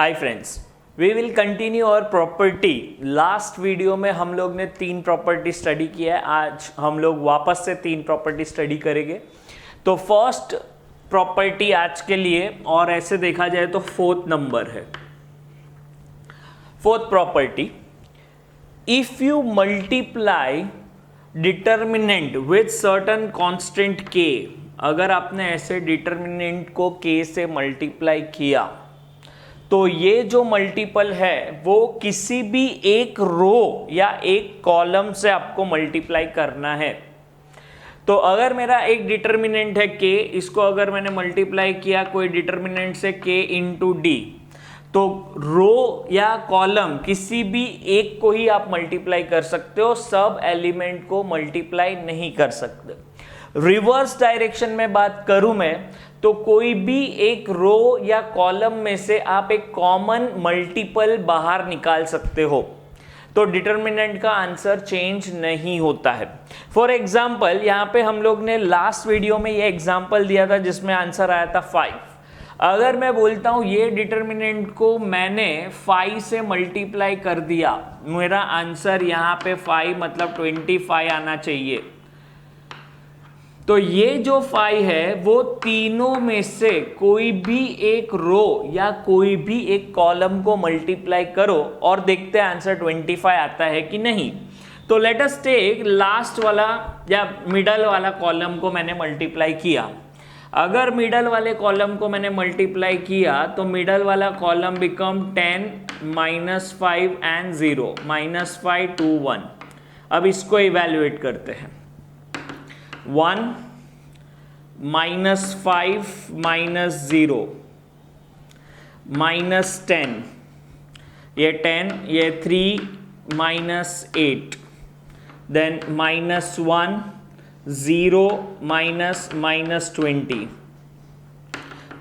Hi friends, we will continue और property. Last video में हम लोग ने 3 प्रॉपर्टी स्टडी किया है। आज हम लोग वापस से 3 प्रॉपर्टी स्टडी करेंगे। तो फर्स्ट प्रॉपर्टी आज के लिए, और ऐसे देखा जाए तो 4th नंबर है। 4th property, if you multiply determinant with certain constant k, अगर आपने ऐसे डिटर्मिनेंट को k से मल्टीप्लाई किया तो ये जो मल्टीपल है वो किसी भी एक रो या एक कॉलम से आपको मल्टीप्लाई करना है। तो अगर मेरा एक डिटर्मिनेंट है k, इसको अगर मैंने मल्टीप्लाई किया कोई डिटर्मिनेंट से k इंटू डी, तो रो या कॉलम किसी भी एक को ही आप मल्टीप्लाई कर सकते हो, सब एलिमेंट को मल्टीप्लाई नहीं कर सकते। रिवर्स डायरेक्शन में बात करूं मैं, तो कोई भी एक रो या कॉलम में से आप एक कॉमन मल्टीपल बाहर निकाल सकते हो, तो डिटर्मिनेंट का आंसर चेंज नहीं होता है। फॉर एग्जाम्पल, यहाँ पे हम लोग ने लास्ट वीडियो में ये एग्जाम्पल दिया था जिसमें आंसर आया था 5। अगर मैं बोलता हूँ ये डिटर्मिनेंट को मैंने 5 से मल्टीप्लाई कर दिया, मेरा आंसर यहाँ पे 5 मतलब 25 आना चाहिए। तो ये जो 5 है वो तीनों में से कोई भी एक रो या कोई भी एक कॉलम को मल्टीप्लाई करो और देखते हैं आंसर 25 आता है कि नहीं। तो लेट अस टेक लास्ट वाला या मिडल वाला कॉलम को मैंने मल्टीप्लाई किया। अगर मिडल वाले कॉलम को मैंने मल्टीप्लाई किया तो मिडल वाला कॉलम बिकम 10 -5 एंड 0 -5 2 1। अब इसको इवैल्यूएट करते हैं। 1 -5 -0 -10, ये 10, ये 3 -8, देन -1 0 -20।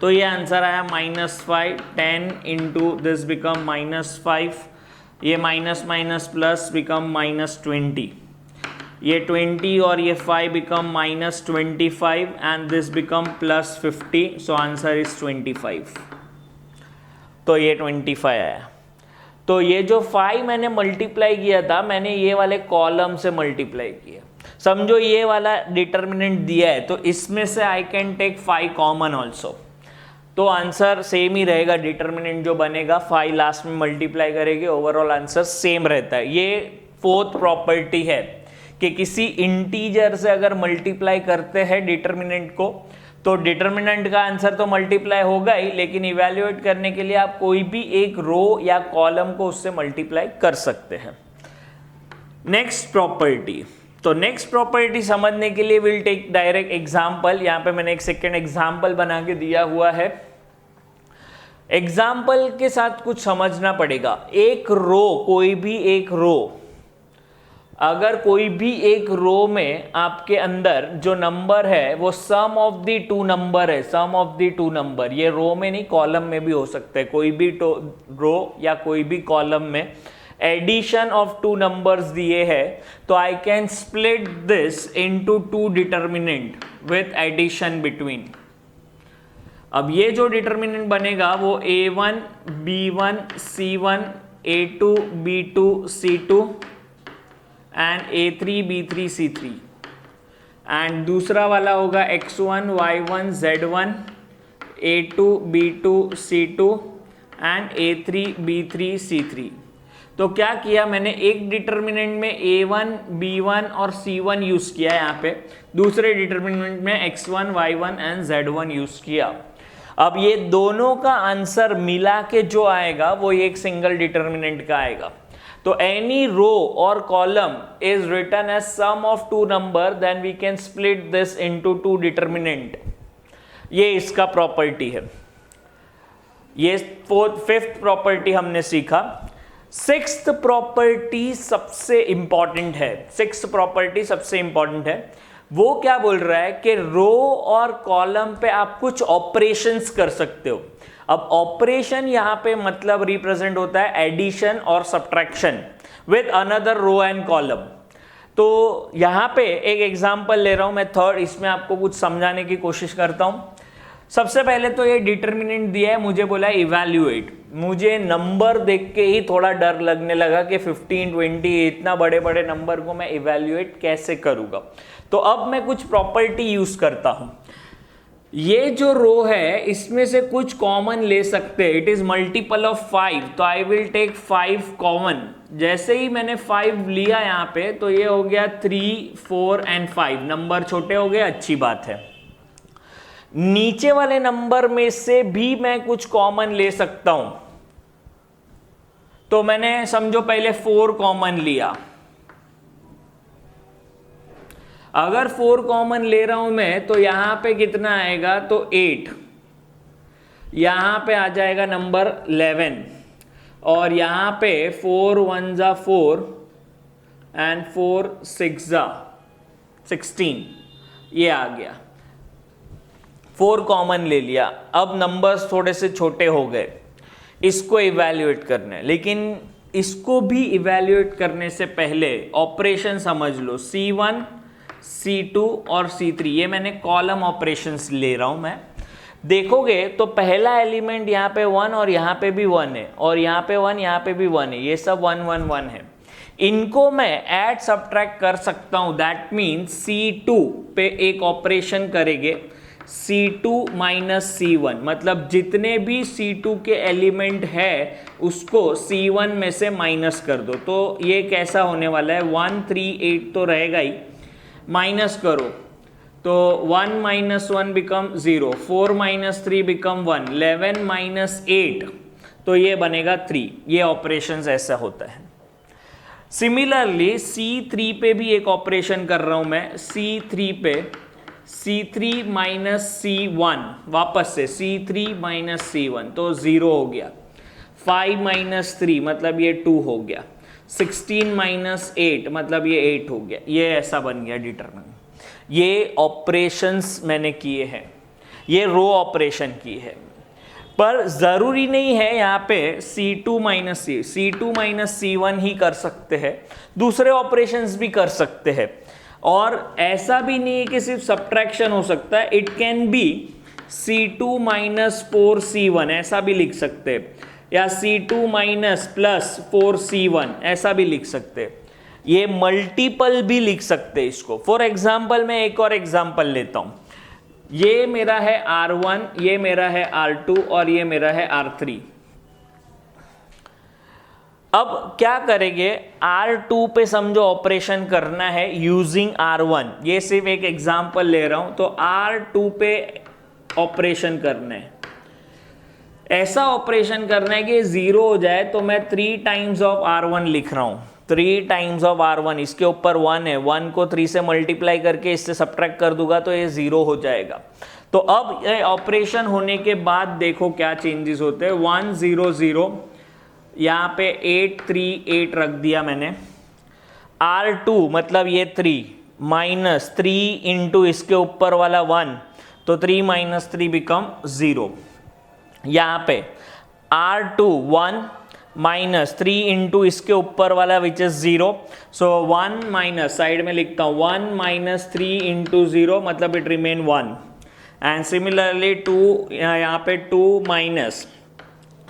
तो ये आंसर आया -5। 10 इंटू दिस बिकम -5, ये माइनस माइनस प्लस बिकम -20, ये 20 और ये 5 become -25 and this become +50। So answer is 25। तो ये 25 आया। तो ये जो 5 मैंने मल्टीप्लाई किया था, मैंने ये वाले कॉलम से मल्टीप्लाई किया। समझो ये वाला डिटर्मिनेंट दिया है तो इसमें से I can take 5 common also, तो आंसर सेम ही रहेगा। डिटर्मिनेंट जो बनेगा 5 लास्ट में मल्टीप्लाई करेंगे, ओवरऑल आंसर सेम रहता है। ये 4th प्रॉपर्टी है कि किसी इंटीजर से अगर मल्टीप्लाई करते हैं डिटर्मिनेंट को, तो डिटर्मिनेंट का आंसर तो मल्टीप्लाई होगा ही, लेकिन इवैल्यूएट करने के लिए आप कोई भी एक रो या कॉलम को उससे मल्टीप्लाई कर सकते हैं। नेक्स्ट प्रॉपर्टी, तो नेक्स्ट प्रॉपर्टी समझने के लिए विल टेक डायरेक्ट एग्जाम्पल। यहाँ पे मैंने एक सेकेंड एग्जाम्पल बना के दिया हुआ है। एग्जाम्पल के साथ कुछ समझना पड़ेगा। एक रो, कोई भी एक रो, अगर कोई भी एक रो में आपके अंदर जो नंबर है वो सम ऑफ द 2 नंबर है, सम ऑफ द 2 नंबर, ये रो में नहीं कॉलम में भी हो सकता है। कोई भी रो या कोई भी कॉलम में एडिशन ऑफ 2 नंबर्स दिए है, तो I can split this into 2 determinant with addition between. अब ये जो डिटर्मिनेंट बनेगा वो a1 b1 c1 a2 b2 c2 and a3 b3 c3, and दूसरा वाला होगा x1 y1 z1 a2 b2 c2 and a3 b3 c3। तो क्या किया मैंने, एक डिटर्मिनेंट में a1 b1 और c1 यूज किया यहाँ पे, दूसरे डिटर्मिनेंट में x1 y1 and z1 use किया। अब ये दोनों का आंसर मिला के जो आएगा वो एक सिंगल डिटर्मिनेंट का आएगा। तो एनी रो और column is written as sum of 2 number, then we can split this into 2 determinant. ये इसका प्रॉपर्टी है। ये 5th प्रॉपर्टी हमने सीखा। 6th प्रॉपर्टी सबसे इंपॉर्टेंट है। 6th प्रॉपर्टी सबसे इंपॉर्टेंट है। वो क्या बोल रहा है कि रो और कॉलम पे आप कुछ ऑपरेशंस कर सकते हो। अब ऑपरेशन यहाँ पे मतलब रिप्रेजेंट होता है एडिशन और subtraction with another row and column. तो यहाँ पे एक एग्जांपल ले रहा हूँ मैं 3rd, इसमें आपको कुछ समझाने की कोशिश करता हूँ। सबसे पहले तो ये डिटर्मिनेंट दिया है, मुझे बोला इवैल्यूएट। मुझे नंबर देख के ही थोड़ा डर लगने लगा कि 15, 20 इतना बड़े बड़े नंबर को मैं इवेल्युएट कैसे करूँगा। तो अब मैं कुछ प्रॉपर्टी यूज़ करता हूँ। ये जो रो है इसमें से कुछ कॉमन ले सकते हैं, इट इज मल्टीपल ऑफ 5, तो आई विल टेक 5 कॉमन। जैसे ही मैंने 5 लिया यहाँ पे तो ये हो गया 3, 4 एंड 5, नंबर छोटे हो गए, अच्छी बात है। नीचे वाले नंबर में से भी मैं कुछ कॉमन ले सकता हूं, तो मैंने समझो पहले 4 कॉमन लिया। अगर 4 कॉमन ले रहा हूं मैं तो यहां पे कितना आएगा, तो 8, यहां पे आ जाएगा नंबर 11, और यहां पे 4 1 जा 4 एंड 4 6 जा 16, ये आ गया। 4 कॉमन ले लिया। अब नंबर्स थोड़े से छोटे हो गए, इसको इवैल्यूएट करना है। लेकिन इसको भी इवैल्यूएट करने से पहले ऑपरेशन समझ लो, C1, C2 और C3, ये मैंने कॉलम ऑपरेशंस ले रहा हूं मैं। देखोगे तो पहला एलिमेंट यहाँ पे 1 और यहाँ पे भी 1 है, और यहाँ पे 1, यहाँ पे भी 1 है, ये सब 1 1 1 है। इनको मैं ऐड सब्ट्रैक्ट कर सकता हूं, दैट मीन्स C2 पे एक ऑपरेशन करेंगे, C2 माइनस C1, मतलब जितने भी C2 के एलिमेंट है उसको C1 में से माइनस कर दो। तो ये कैसा होने वाला है, 1 3 8 तो रहेगा ही, माइनस करो तो 1 minus 1 become 0, 4 minus 3 become 1, 11 minus 8 तो ये बनेगा 3। ये ऑपरेशंस ऐसा होता है। सिमिलरली C3 पे भी एक ऑपरेशन कर रहा हूं मैं, C3 पे C3 माइनस C1, वापस से C3 माइनस C1 तो 0 हो गया, 5 माइनस 3 मतलब ये 2 हो गया, 16 माइनस 8 मतलब ये 8 हो गया, ये ऐसा बन गया डिटरमिनेंट। ये ऑपरेशंस मैंने किए हैं, ये रो ऑपरेशन की है। पर ज़रूरी नहीं है यहाँ पे C2 minus C2 minus C1 ही कर सकते हैं, दूसरे ऑपरेशंस भी कर सकते हैं। और ऐसा भी नहीं है कि सिर्फ सब्ट्रैक्शन हो सकता है, it can be C2 minus 4C1 ऐसा भी लिख सकते हैं, या C2 माइनस प्लस 4C1 ऐसा भी लिख सकते हैं। ये मल्टीपल भी लिख सकते हैं इसको। फॉर एग्जाम्पल मैं एक और एग्जाम्पल लेता हूं, ये मेरा है R1, ये मेरा है R2 और ये मेरा है R3। अब क्या करेंगे, R2 पे समझो ऑपरेशन करना है यूजिंग R1, ये सिर्फ एक एग्जाम्पल ले रहा हूं, तो R2 पे ऑपरेशन करना है। ऐसा ऑपरेशन करना है कि 0 हो जाए, तो मैं 3 टाइम्स ऑफ R1 लिख रहा हूं, 3 टाइम्स ऑफ R1, इसके ऊपर 1 है, 1 को 3 से मल्टीप्लाई करके इससे सब्ट्रैक्ट कर दूंगा तो ये 0 हो जाएगा। तो अब ये ऑपरेशन होने के बाद देखो क्या चेंजेस होते हैं, 1 0 0, यहाँ पे 8 3 8 रख दिया मैंने, R2 मतलब ये 3 माइनस 3 इंटू इसके ऊपर वाला 1, तो 3 माइनस 3 बिकम 0। यहाँ पे R2 1 माइनस 3 इंटू इसके ऊपर वाला which is 0, so 1 minus, side में लिखता हूँ 1 माइनस 3 इंटू 0 मतलब इट रिमेन 1, एंड सिमिलरली 2, यहाँ पे 2 माइनस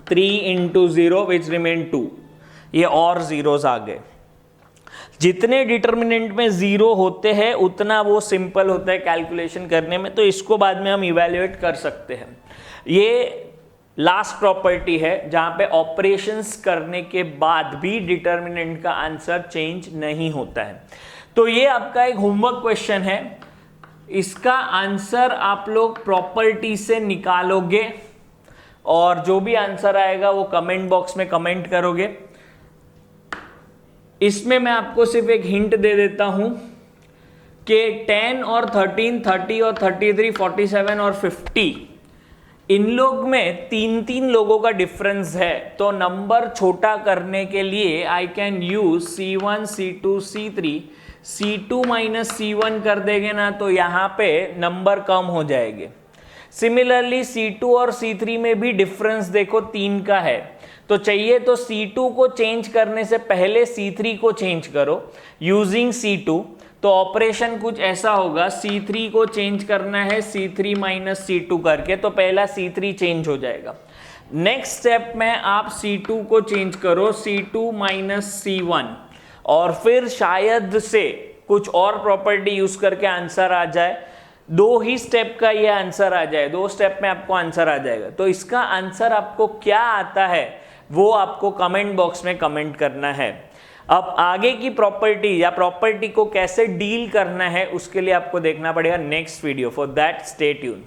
3 इंटू 0 विच रिमेन 2, ये और जीरोस आ गए। जितने डिटर्मिनेंट में 0 होते हैं उतना वो सिंपल होता है कैलकुलेशन करने में, तो इसको बाद में हम इवेल्युएट कर सकते हैं। ये लास्ट प्रॉपर्टी है जहां पे ऑपरेशंस करने के बाद भी डिटर्मिनेंट का आंसर चेंज नहीं होता है। तो ये आपका एक होमवर्क क्वेश्चन है, इसका आंसर आप लोग प्रॉपर्टी से निकालोगे और जो भी आंसर आएगा वो कमेंट बॉक्स में कमेंट करोगे। इसमें मैं आपको सिर्फ एक हिंट दे देता हूं कि 10 और 13, 30 और 33, 47 और 50 इन लोग में 3 लोगों का डिफरेंस है, तो नंबर छोटा करने के लिए I can use C1 C2 C3, C2 minus C1 कर देंगे ना तो यहाँ पे नंबर कम हो जाएंगे। सिमिलरली C2 और C3 में भी डिफरेंस देखो 3 का है, तो चाहिए तो C2 को चेंज करने से पहले C3 को चेंज करो यूजिंग C2, तो ऑपरेशन कुछ ऐसा होगा, C3 को चेंज करना है C3 माइनस C2 करके, तो पहला C3 चेंज हो जाएगा, नेक्स्ट स्टेप में आप C2 को चेंज करो C2 माइनस C1 और फिर शायद से कुछ और प्रॉपर्टी यूज करके आंसर आ जाए। 2 ही स्टेप का ये आंसर आ जाए, 2 स्टेप में आपको आंसर आ जाएगा। तो इसका आंसर आपको क्या आता है वो आपको कमेंट बॉक्स में कमेंट करना है। अब आगे की प्रॉपर्टी या प्रॉपर्टी को कैसे डील करना है उसके लिए आपको देखना पड़ेगा next video. For that stay tune.